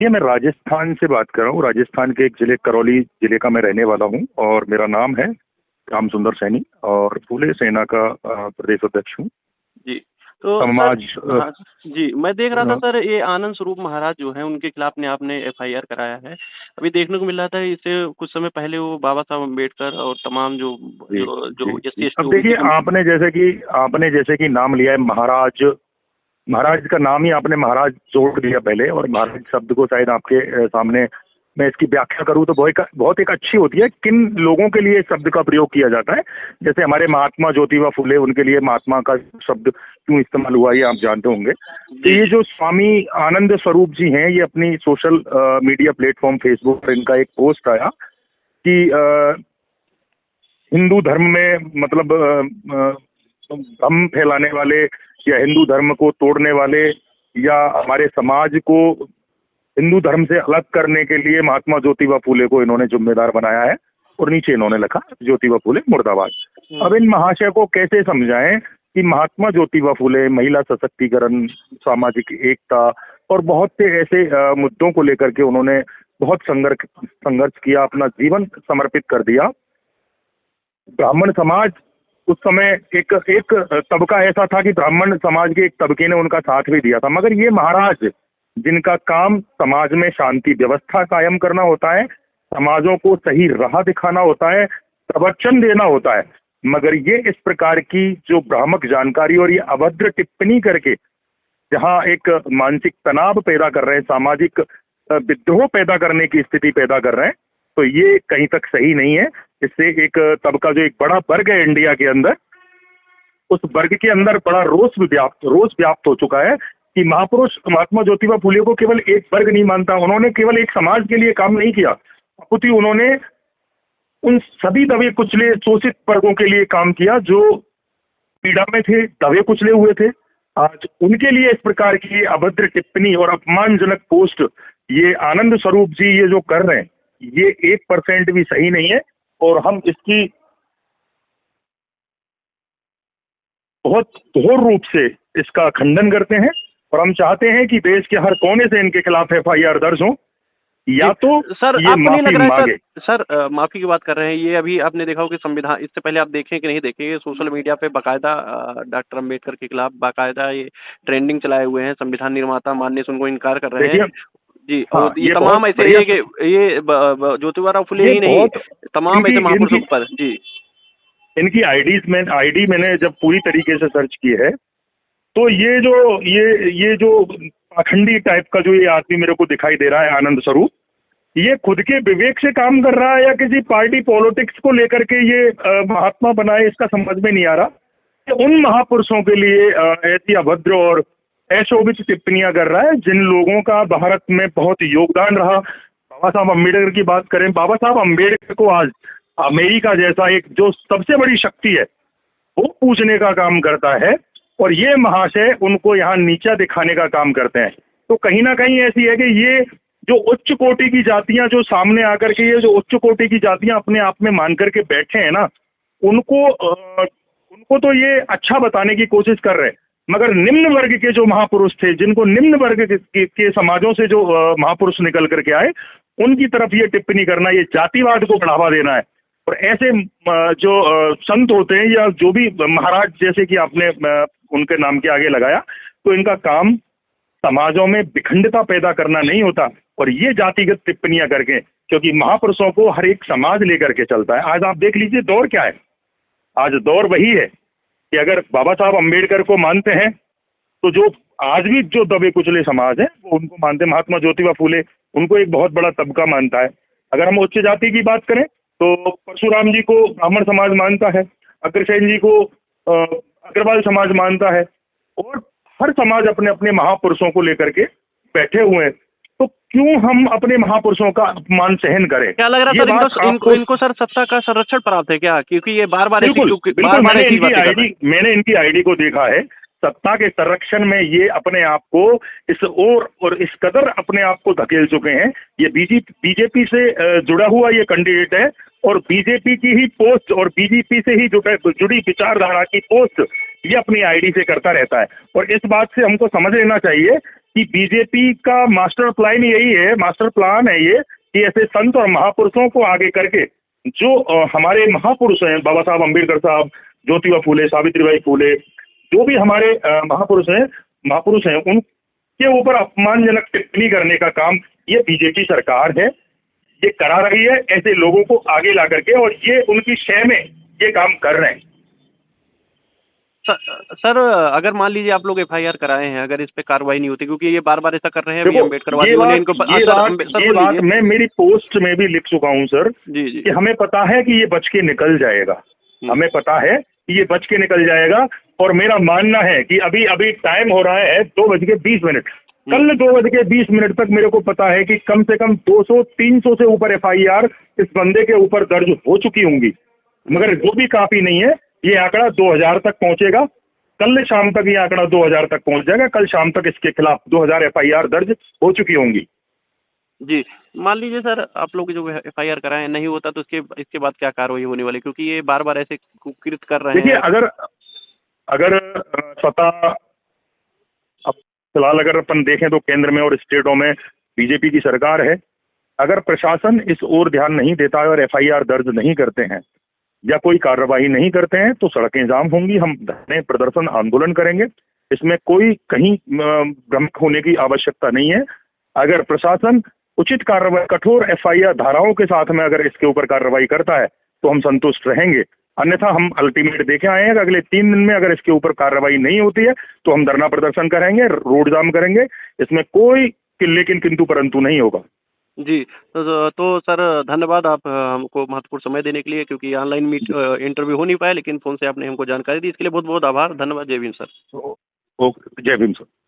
ये मैं राजस्थान से बात कर रहा हूँ। राजस्थान के एक जिले करौली जिले का मैं रहने वाला हूँ और मेरा नाम है राम सुंदर सैनी और फूले सेना का प्रदेश अध्यक्ष हूँ। जी, तो सर समाज हाँ, जी, मैं देख रहा था सर ये आनंद स्वरूप महाराज जो हैं उनके खिलाफ ने आपने एफआईआर कराया है। अभी देखने को मिल रहा था इससे कुछ समय पहले वो बाबा साहब अम्बेडकर और तमाम जो जी जो जी जो एससी जी। एसटी अब ओबीसी देखिए कम आपने जैसे कि नाम लिया है महाराज। महाराज का नाम ही आपने महाराज जोड़ दिया पहले, और महाराज शब्द को शायद आपके सामने मैं इसकी व्याख्या करूं तो बहुत एक अच्छी होती है। किन लोगों के लिए इस शब्द का प्रयोग किया जाता है, जैसे हमारे महात्मा ज्योतिबा फुले, उनके लिए महात्मा का शब्द क्यों इस्तेमाल हुआ ये आप जानते होंगे। तो जी, ये जी। जो स्वामी आनंद स्वरूप जी हैं, ये अपनी सोशल मीडिया प्लेटफॉर्म फेसबुक पर इनका एक पोस्ट आया कि हिंदू धर्म में मतलब भ्रम फैलाने वाले या हिंदू धर्म को तोड़ने वाले या हमारे समाज को हिंदू धर्म से अलग करने के लिए महात्मा ज्योतिबा फुले को इन्होंने जिम्मेदार बनाया है, और नीचे इन्होंने लिखा ज्योतिबा फुले मुर्दाबाद। अब हुँ, इन महाशय को कैसे समझाएं कि महात्मा ज्योतिबा फुले महिला सशक्तिकरण, सामाजिक एकता और बहुत से ऐसे मुद्दों को लेकर के उन्होंने बहुत संघर्ष किया, अपना जीवन समर्पित कर दिया। ब्राह्मण समाज उस समय एक एक तबका ऐसा था कि ब्राह्मण समाज के एक तबके ने उनका साथ भी दिया था, मगर ये महाराज जिनका काम समाज में शांति व्यवस्था कायम करना होता है, समाजों को सही राह दिखाना होता है, प्रवचन देना होता है, मगर ये इस प्रकार की जो भ्रामक जानकारी और ये अभद्र टिप्पणी करके जहां एक मानसिक तनाव पैदा कर रहे हैं, सामाजिक विद्रोह पैदा करने की स्थिति पैदा कर रहे हैं, तो ये कहीं तक सही नहीं है। इससे एक तबका जो एक बड़ा वर्ग है इंडिया के अंदर, उस वर्ग के अंदर बड़ा रोष व्याप्त हो चुका है कि महापुरुष महात्मा ज्योतिबा फुले को केवल एक वर्ग नहीं मानता, उन्होंने केवल एक समाज के लिए काम नहीं किया, अपितु उन्होंने उन सभी दबे कुचले शोषित वर्गों के लिए काम किया जो पीड़ा में थे, दबे कुचले हुए थे। आज उनके लिए इस प्रकार की अभद्र टिप्पणी और अपमानजनक पोस्ट ये आनंद स्वरूप जी ये जो कर रहे हैं, ये 1% भी सही नहीं है, और हम इसकी बहुत कठोर रूप से इसका खंडन करते हैं, और हम चाहते हैं कि देश के हर कोने से इनके खिलाफ एफआईआर दर्ज हो, जी। या तो सर ये आपको नहीं लग माफी रहा है मांगे। माफ़ी की बात कर रहे हैं, ये अभी आपने देखा हो कि संविधान इससे पहले आप देखें कि नहीं देखें, ये सोशल मीडिया पे बाकायदा डॉक्टर अम्बेडकर के खिलाफ बाकायदा ये ट्रेंडिंग चलाए हुए हैं, संविधान निर्माता मानने से उनको इनकार कर रहे हैं। देखिए, जी, हाँ, और ये तमाम ऐसे बढ़िया ये कि ये ब ज्योतिबा फुले ये ही नहीं, बहुत तमाम इनकी ऐसे महापुरुषों इनकी के ऊपर जी। इनकी आईडी मैंने जब पूरी तरीके से सर्च की है, तो ये जो पाखंडी टाइप का जो ये आदमी मेरे को दिखाई दे रहा है आनंद स्वरूप, ये खुद के विवेक से काम कर रहा है या किसी पार्टी पॉलिटिक्स को लेकर के ये महात्मा बनाए, इसका समझ में नहीं आ रहा। ये उन महापुरुषों के लिए ऐसी अभद्र और अशोभित टिप्पणियां कर रहा है जिन लोगों का भारत में बहुत योगदान रहा। बाबा साहब अम्बेडकर की बात करें, बाबा साहब अम्बेडकर को आज अमेरिका जैसा एक जो सबसे बड़ी शक्ति है वो पूछने का काम करता है, और ये महाशय उनको यहाँ नीचा दिखाने का काम करते हैं। तो कहीं ना कहीं ऐसी है कि ये जो उच्च कोटि की जातियां जो सामने आकर के ये जो उच्च कोटि की जातियां अपने आप में मान करके बैठे हैं ना, उनको तो ये अच्छा बताने की कोशिश कर रहे हैं, मगर निम्न वर्ग के जो महापुरुष थे, जिनको निम्न वर्ग के समाजों से जो महापुरुष निकल करके आए, उनकी तरफ ये टिप्पणी करना, ये जातिवाद को बढ़ावा देना है। और ऐसे जो संत होते हैं या जो भी महाराज जैसे कि आपने उनके नाम के आगे लगाया, तो इनका काम समाजों में विखंडता पैदा करना नहीं होता, और ये जातिगत टिप्पणियां करके, क्योंकि महापुरुषों को हर एक समाज लेकर के चलता है। आज आप देख लीजिए दौर क्या है, आज दौर वही है कि अगर बाबा साहब अम्बेडकर को मानते हैं तो जो आज भी जो दबे कुचले समाज है वो उनको मानते हैं। महात्मा ज्योतिबा फुले उनको एक बहुत बड़ा तबका मानता है। अगर हम उच्च जाति की बात करें तो परशुराम जी को ब्राह्मण समाज मानता है, अग्रसेन जी को अग्रवाल समाज मानता है, और हर समाज अपने अपने महापुरुषों को लेकर के बैठे हुए हैं। तो क्यों हम अपने महापुरुषों का अपमान सहन करें? क्या लग रहा ये सर बात इनको सर सत्ता का संरक्षण प्राप्त है क्या? क्योंकि ये बार-बार बिल्कुल बिल्कुल, बार-बार ऐसी बातें कर रहे हैं। मैंने इनकी आईडी को देखा है। सत्ता के संरक्षण में ये अपने आप को इस और इस कदर अपने आप को धकेल चुके हैं। ये बीजेपी से जुड़ा हुआ ये कैंडिडेट है, और बीजेपी की ही पोस्ट और बीजेपी से ही जुड़ी विचारधारा की पोस्ट ये अपनी आईडी से करता रहता है। और इस बात से हमको समझ लेना चाहिए कि बीजेपी का मास्टर प्लान है ये कि ऐसे संत और महापुरुषों को आगे करके जो हमारे महापुरुष हैं, बाबा साहब अम्बेडकर साहब, ज्योतिबा फूले, सावित्रीबाई फूले, जो भी हमारे महापुरुष हैं, उनके ऊपर अपमानजनक टिप्पणी करने का काम ये बीजेपी सरकार है, ये करा रही है ऐसे लोगों को आगे ला करके, और ये उनकी शय में ये काम कर रहे हैं। सर, अगर मान लीजिए आप लोग एफआईआर कराए हैं, अगर इस पे कार्रवाई नहीं होती, क्योंकि ये बार-बार ऐसा कर रहे हैं, अभी देखो अम्बेडकरवादी ये ने बात इनको ये बात मैं मेरी पोस्ट में भी लिख चुका हूं सर, जी, जी। कि हमें पता है कि ये बच के निकल जाएगा, हमें पता है कि ये बच के निकल जाएगा, और मेरा मानना है कि अभी अभी टाइम हो रहा है 2:20, कल 2:20 तक मेरे को पता है कि कम से कम 200-300 से ऊपर एफआईआर इस बंदे के ऊपर दर्ज हो चुकी होंगी, मगर वो भी काफी नहीं है। ये आंकड़ा 2000 तक पहुंचेगा, कल शाम तक ये आंकड़ा 2000 तक पहुंच जाएगा, कल शाम तक इसके खिलाफ 2000 एफआईआर दर्ज हो चुकी होंगी। जी, मान लीजिए सर, आप लोग जो एफआईआर कराएं नहीं होता, तो इसके बाद क्या कार्रवाई होने वाली है? क्योंकि ये बार-बार ऐसे कुकृत कर रहे देखिए, हैं। अगर अगर स्वतः अब फिलहाल अगर अपन देखें तो केंद्र में और स्टेटों में बीजेपी की सरकार है, अगर प्रशासन इस ओर ध्यान नहीं देता है और एफआईआर दर्ज नहीं करते हैं या कोई कार्रवाई नहीं करते हैं, तो सड़कें जाम होंगी, हम धरने, प्रदर्शन, आंदोलन करेंगे। इसमें कोई कहीं भ्रमित होने की आवश्यकता नहीं है। अगर प्रशासन उचित कार्रवाई, कठोर एफआईआर धाराओं के साथ में अगर इसके ऊपर कार्रवाई करता है, तो हम संतुष्ट रहेंगे। अन्यथा हम अल्टीमेट देखे आए हैं कि अगले 3 दिन में अगर इसके ऊपर कार्रवाई नहीं होती है, तो हम धरना प्रदर्शन करेंगे, रोड जाम करेंगे। इसमें कोई लेकिन किंतु परंतु नहीं होगा। जी, तो सर, धन्यवाद आप हमको महत्वपूर्ण समय देने के लिए, क्योंकि ऑनलाइन इंटरव्यू हो नहीं पाया, लेकिन फ़ोन से आपने हमको जानकारी दी, इसके लिए बहुत-बहुत आभार। धन्यवाद। जय भीम सर। ओके, जय भीम सर।